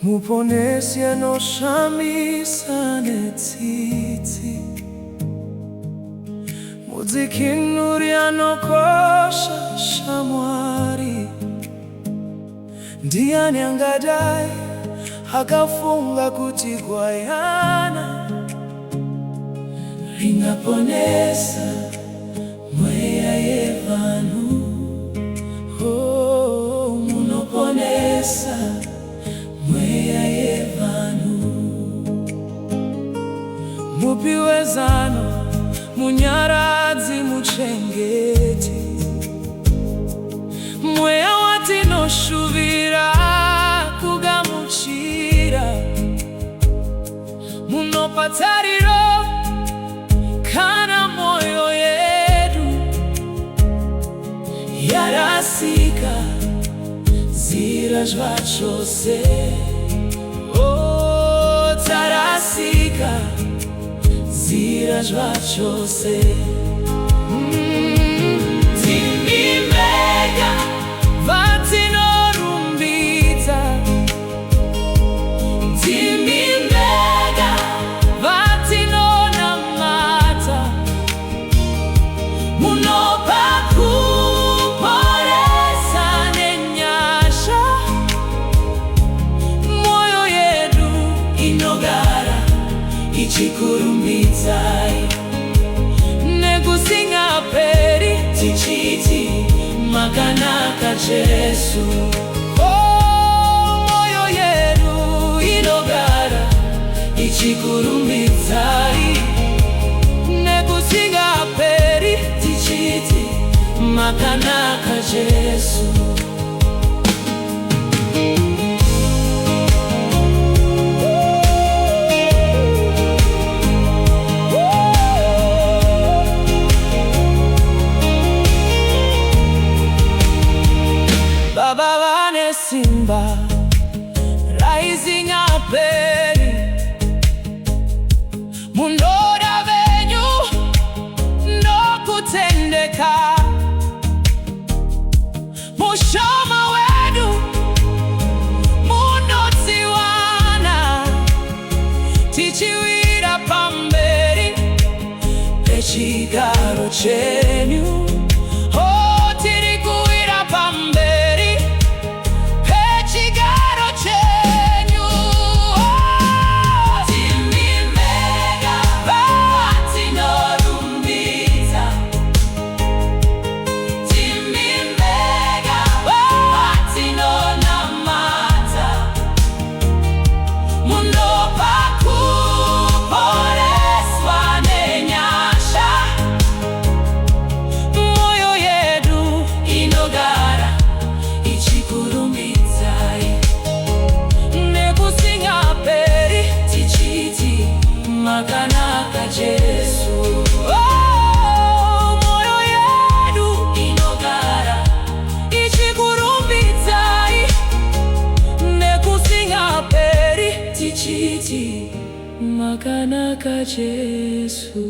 Muponesi anoshamisa netiti, mudzikinuri anokosha shamwari. Ndiani angadai akafunga kuti gwayana ringaponesa mweya yevanhu. Oh, munoponesa mweya yevanhu. Mupiwe zano, munyaradzi, muchengeti, mweya watinoshuvira kugamuchira. Munopa tariro kana moyo yedu yarasika zira zvachose. Oh, tarasika zira zvachose. Timimega vatinorumbidza, timimega vatinonamata. Munopa kuporesa nenyasha, moyo yedu inogara ichikurumbidzai. Nekusinga peri tichiti makanaka Jesu. Oh, moyo yedu inogara ichikurumbidzai. Nekusinga peri tichiti makanaka Jesu. Baba vane simba rising up early, mundoda venyu nokutendeka. Mushoma wedu munotiwana, tichiwira pamberi pechigaro chenyu. Oh, tirikuwira pamberi pechigaro chenyu. Oh, timimega vatinorumbidza, timimega vatinonamata. Munopa kuporeswa nenyasha, moyo yedu inogara ichikurumbidzai. Nekusinga peri tichiti makanaka Jesu. Oh, moyo yedu inogara ichikurumbidzai. Nekusinga peri tichiti makanaka Jesu.